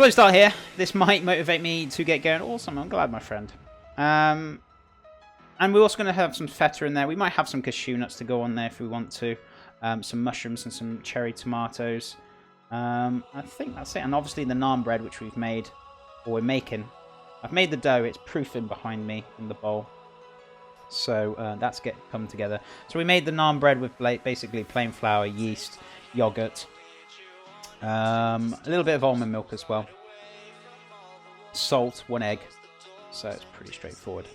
Slow start here. This might motivate me to get going. Awesome, I'm glad, my friend. And we're also going to have some feta in there. We might have some cashew nuts to go on there if we want to. Some mushrooms and some cherry tomatoes. I think that's it. And obviously the naan bread, which we've made, or we're making. I've made the dough. It's proofing behind me in the bowl. So that's come together. So we made the naan bread with basically plain flour, yeast, yogurt. A little bit of almond milk as well. Salt, 1 egg. So it's pretty straightforward.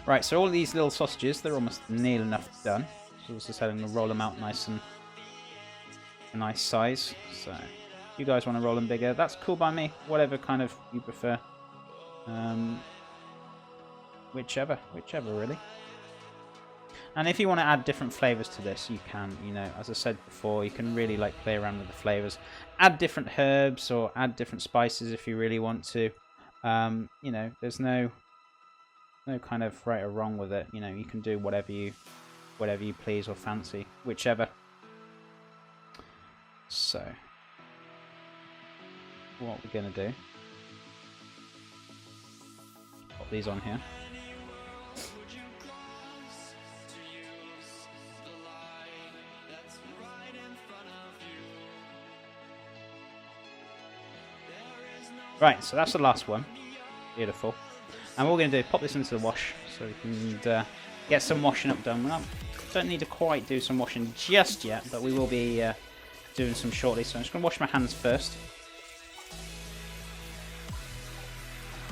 Right, so all of these little sausages, they're almost near enough done. So as I said, I'm going to roll them out nice and a nice size. So if you guys want to roll them bigger, that's cool by me. Whatever kind of you prefer. Whichever really. And if you want to add different flavors to this, you can, you know, as I said before, you can really like play around with the flavors. Add different herbs or add different spices if you really want to. You know, there's no kind of right or wrong with it. You know, you can do whatever you please or fancy, whichever. So, what we're going to do, pop these on here. Right, so that's the last one. Beautiful. And what we're going to do, pop this into the wash so we can get some washing up done. We don't need to quite do some washing just yet, but we will be doing some shortly. So I'm just going to wash my hands first.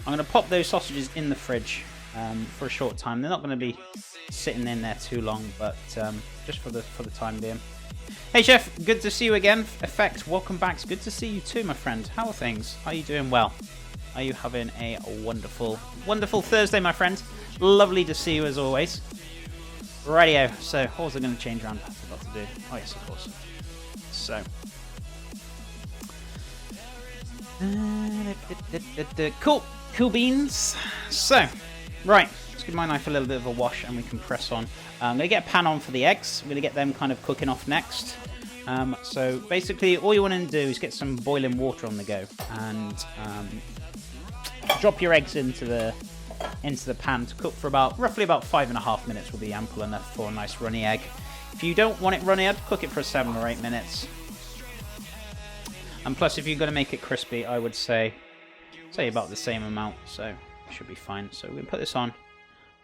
I'm going to pop those sausages in the fridge for a short time. They're not going to be sitting in there too long, but just for the time being. Hey Chef, good to see you again. Effect, welcome back. It's good to see you too, my friend. How are things? Are you doing well? Are you having a wonderful, wonderful Thursday, my friend? Lovely to see you as always. Rightio. So, what was I going to change around? I forgot to do. Oh yes, of course. So. Cool beans. So, right. Let's give my knife a little bit of a wash and we can press on. I'm going to get a pan on for the eggs. I'm going to get them kind of cooking off next. So basically all you want to do is get some boiling water on the go and drop your eggs into the pan to cook for roughly about 5.5 minutes will be ample enough for a nice runny egg. If you don't want it runny, I'd cook it for 7 or 8 minutes. And plus if you're going to make it crispy, I would say about the same amount, so it should be fine. So we're going to put this on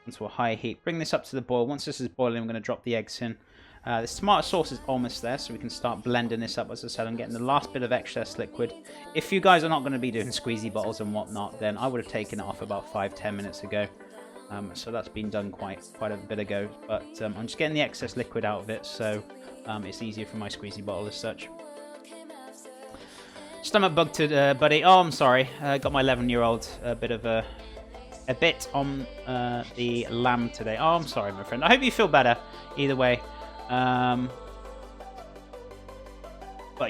into a high heat. Bring this up to the boil. Once this is boiling, I'm going to drop the eggs in. This tomato sauce is almost there, so we can start blending this up. As I said, I'm getting the last bit of excess liquid. If you guys are not going to be doing squeezy bottles and whatnot, then I would have taken it off about 5-10 minutes ago. So that's been done quite a bit ago. But I'm just getting the excess liquid out of it, so it's easier for my squeezy bottle as such. Stomach bug to buddy. Oh, I'm sorry. Got my 11-year-old a bit on the lamb today. Oh, I'm sorry, my friend. I hope you feel better either way. But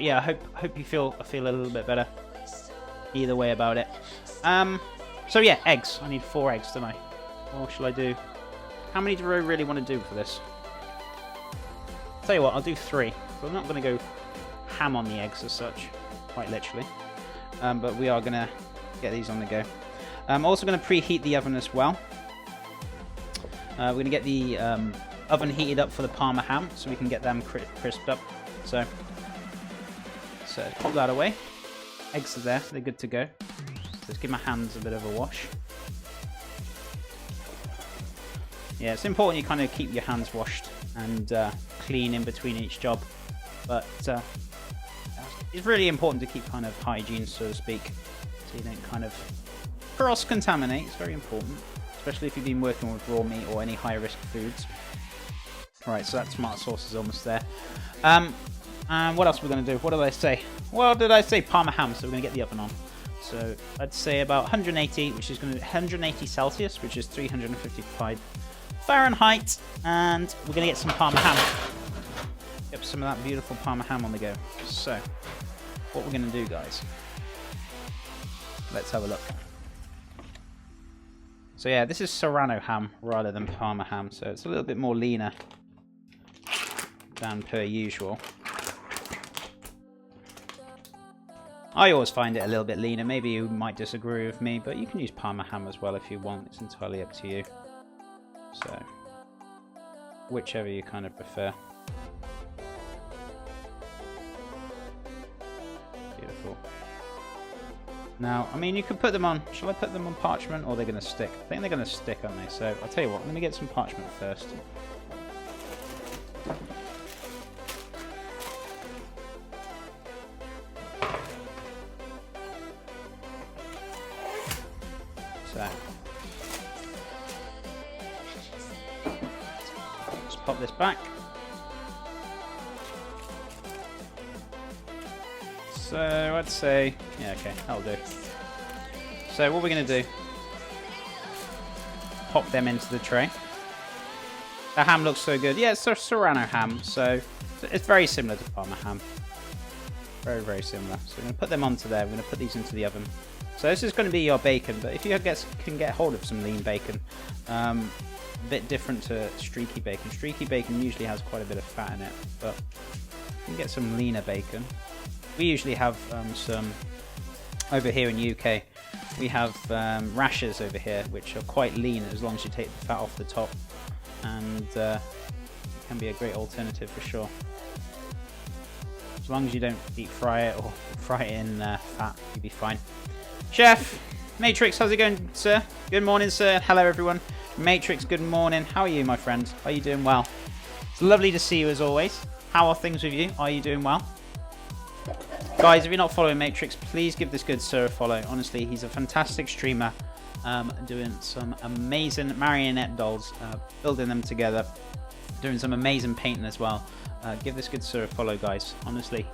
yeah, I hope you feel a little bit better either way about it. So yeah, eggs. I need 4 eggs, don't I? Or shall I do? How many do I really want to do for this? Tell you what, I'll do 3. But I'm not going to go ham on the eggs as such, quite literally. But we are going to get these on the go. I'm also going to preheat the oven as well. We're going to get the oven heated up for the Parma ham, so we can get them crisped up. So pop that away. Eggs are there, they're good to go. Let's give my hands a bit of a wash. Yeah, it's important you kind of keep your hands washed and clean in between each job. But it's really important to keep kind of hygiene, so to speak, so you don't kind of cross-contaminate. It's very important, especially if you've been working with raw meat or any high-risk foods. Right, so that tomato sauce is almost there. And what else are we going to do? What did I say? Well, did I say Parma ham? So we're going to get the oven on. So I'd say about 180, which is going to be 180 Celsius, which is 355 Fahrenheit. And we're going to get some Parma ham. Get some of that beautiful Parma ham on the go. So what we're going to do, guys, let's have a look. So yeah, this is Serrano ham rather than Parma ham, so it's a little bit more leaner than per usual. I always find it a little bit leaner. Maybe you might disagree with me, but you can use Parma ham as well if you want. It's entirely up to you. So, whichever you kind of prefer. Beautiful. Now, I mean, you could put them on... Shall I put them on parchment, or are they going to stick? I think they're going to stick, aren't they? So, I'll tell you what. Let me get some parchment first. So, let's pop this back. So I'd say, yeah, okay, that'll do. So what we're going to do, pop them into the tray. The ham looks so good. Yeah, it's a Serrano ham, so it's very similar to Parma ham. Very, very similar. So we're going to put them onto there. We're going to put these into the oven. So this is going to be your bacon, but if you can get hold of some lean bacon, a bit different to streaky bacon. Streaky bacon usually has quite a bit of fat in it, but you can get some leaner bacon. We usually have some, over here in the UK, we have rashers over here, which are quite lean as long as you take the fat off the top, and it can be a great alternative for sure. As long as you don't deep fry it or fry it in fat, you'll be fine. Chef, Matrix, how's it going, sir? Good morning, sir. Hello, everyone. Matrix, good morning. How are you, my friend? Are you doing well? It's lovely to see you as always. How are things with you? Are you doing well? Guys, if you're not following Matrix, please give this good sir a follow. Honestly, he's a fantastic streamer, doing some amazing marionette dolls, building them together, doing some amazing painting as well. Give this good sir a follow, guys. Honestly,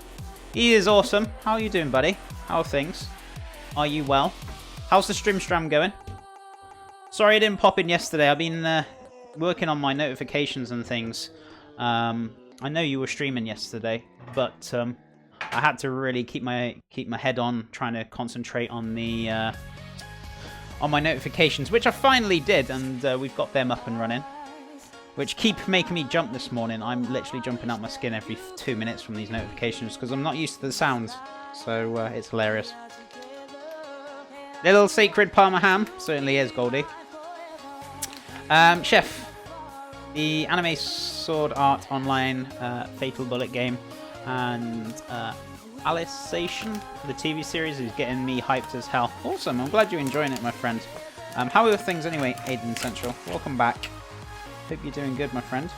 he is awesome. How are you doing, buddy? How are things? Are you well? How's the stream going? Sorry I didn't pop in yesterday. I've been working on my notifications and things. I know you were streaming yesterday, but I had to really keep my head on, trying to concentrate on the on my notifications, which I finally did, and we've got them up and running, which keep making me jump this morning. I'm literally jumping out my skin every 2 minutes from these notifications because I'm not used to the sounds, so it's hilarious. Little sacred Parma ham certainly is, Goldie. Chef, the anime sword art online Fatal Bullet game and Alicization for the TV series is getting me hyped as hell. Awesome, I'm glad you're enjoying it, my friend. How are things anyway, Aiden Central? Welcome back. Hope you're doing good, my friend.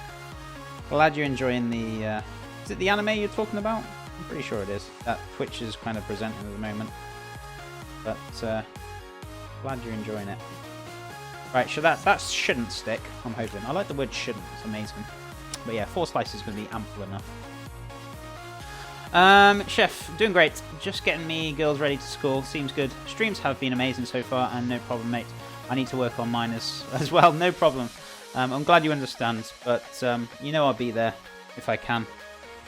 Glad you're enjoying the... is it the anime you're talking about? I'm pretty sure it is. That Twitch is kind of presenting at the moment. But glad you're enjoying it. Right, so that shouldn't stick, I'm hoping. I like the word shouldn't, it's amazing. But yeah, 4 slices is going to be ample enough. Chef, doing great. Just getting me girls ready to school. Seems good. Streams have been amazing so far, and no problem, mate. I need to work on mine as well. No problem. I'm glad you understand, but you know I'll be there if I can.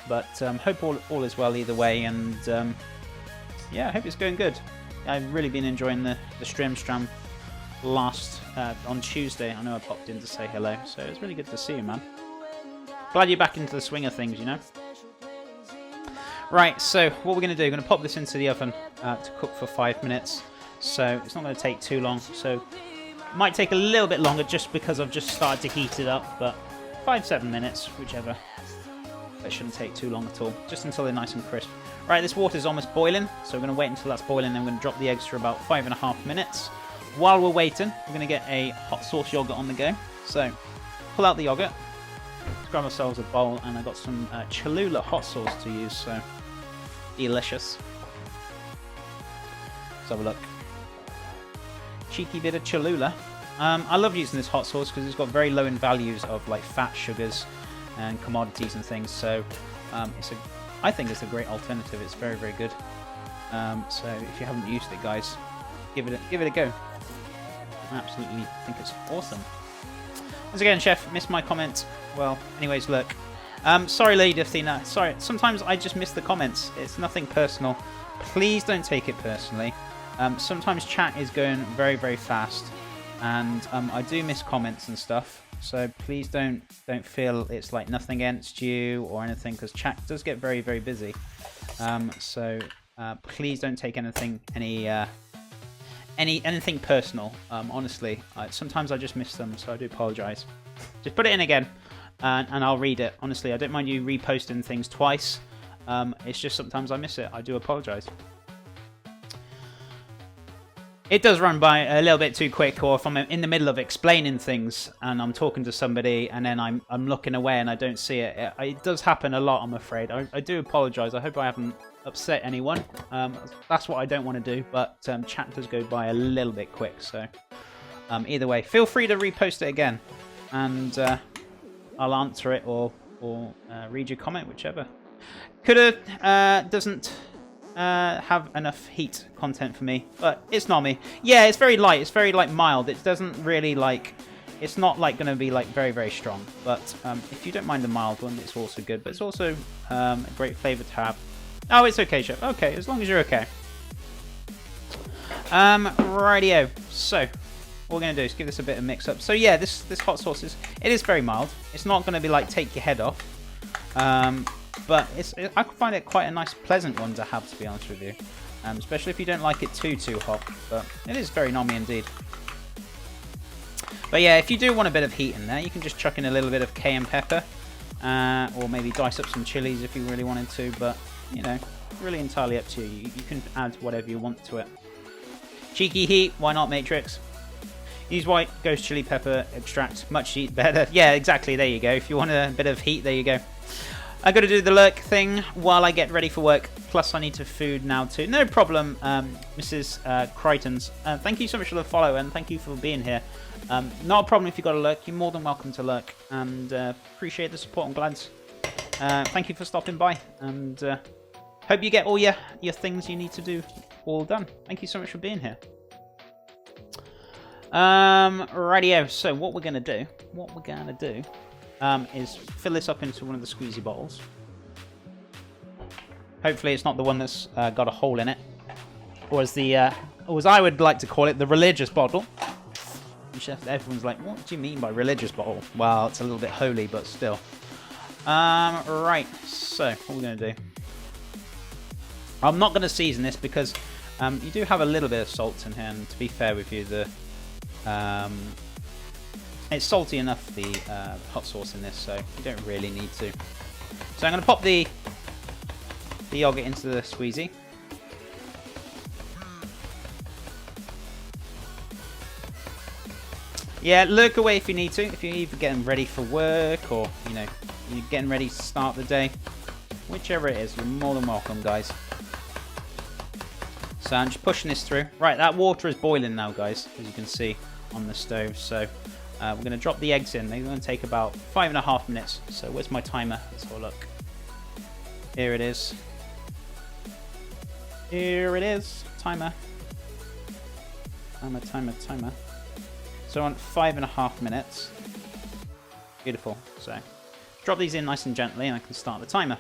But hope all is well either way, and yeah, I hope it's going good. I've really been enjoying the stream last on Tuesday. I know I popped in to say hello, so it's really good to see you, man. Glad you're back into the swing of things, you know. Right, so what we're going to do, we're going to pop this into the oven to cook for 5 minutes. So it's not going to take too long. So it might take a little bit longer just because I've just started to heat it up. But 5-7 minutes, whichever. That shouldn't take too long at all. Just until they're nice and crisp. Right, this water's almost boiling. So we're going to wait until that's boiling. Then we're going to drop the eggs for about 5.5 minutes. While we're waiting, we're going to get a hot sauce yogurt on the go. So pull out the yogurt. Let's grab ourselves a bowl. And I've got some Cholula hot sauce to use. So delicious. Let's have a look. Cheeky bit of Cholula. I love using this hot sauce because it's got very low in values of like fat, sugars, and commodities and things. So I think it's a great alternative. It's very, very good. So if you haven't used it, guys, give it a go. I absolutely think it's awesome. Once again, Chef, missed my comment. Well, anyways, look. Sorry, Lady Athena. Sorry, sometimes I just miss the comments. It's nothing personal. Please don't take it personally. Sometimes chat is going very, very fast, and I do miss comments and stuff. So please don't feel it's like nothing against you or anything, because chat does get very, very busy. So please don't take anything anything personal. Honestly, sometimes I just miss them, so I do apologise. Just put it in again, and I'll read it. Honestly, I don't mind you reposting things twice. It's just sometimes I miss it. I do apologise. It does run by a little bit too quick, or if I'm in the middle of explaining things and I'm talking to somebody and then I'm looking away and I don't see it. It does happen a lot, I'm afraid. I do apologise. I hope I haven't upset anyone. That's what I don't want to do, but chat does go by a little bit quick. So either way, feel free to repost it again, and I'll answer it or read your comment, whichever. Coulda doesn't have enough heat content for me, but it's not me. Yeah, it's very light. It's very like mild. It doesn't really like. It's not like going to be like very very strong. But if you don't mind the mild one, it's also good. But it's also a great flavour to have. Oh, it's okay, chef. Okay, as long as you're okay. Rightio. So what we're going to do is give this a bit of mix up. So yeah, this hot sauce is very mild. It's not going to be like take your head off. But I find it quite a nice, pleasant one to have, to be honest with you. Especially if you don't like it too hot. But it is very nummy indeed. But yeah, if you do want a bit of heat in there, you can just chuck in a little bit of cayenne pepper. Or maybe dice up some chilies if you really wanted to. But, you know, really entirely up to you. You can add whatever you want to it. Cheeky heat, why not, Matrix? Use white ghost chili pepper extract, much heat better. Yeah, exactly, there you go. If you want a bit of heat, there you go. I got to do the lurk thing while I get ready for work. Plus, I need to food now too. No problem, Mrs. Crichtons. Thank you so much for the follow, and thank you for being here. Not a problem if you got to lurk. You're more than welcome to lurk, and appreciate the support. I'm glad. Thank you for stopping by, and hope you get all your things you need to do all done. Thank you so much for being here. Rightio. So what we're gonna do? Is fill this up into one of the squeezy bottles. Hopefully it's not the one that's got a hole in it. Or as I would like to call it, the religious bottle. Everyone's like, what do you mean by religious bottle? Well, it's a little bit holy, but still. Right, so what we're going to do. I'm not going to season this because you do have a little bit of salt in here, and to be fair with you, it's salty enough, the hot sauce in this, so you don't really need to. So I'm going to pop the yogurt into the squeezy. Yeah, lurk away if you need to. If you're either getting ready for work or, you know, you're getting ready to start the day. Whichever it is, you're more than welcome, guys. So I'm just pushing this through. Right, that water is boiling now, guys, as you can see on the stove. So we're going to drop the eggs in. They're going to take about 5.5 minutes. So where's my timer? Let's have a look. Here it is. Here it is. Timer. Timer. So on 5.5 minutes. Beautiful. So drop these in nice and gently and I can start the timer.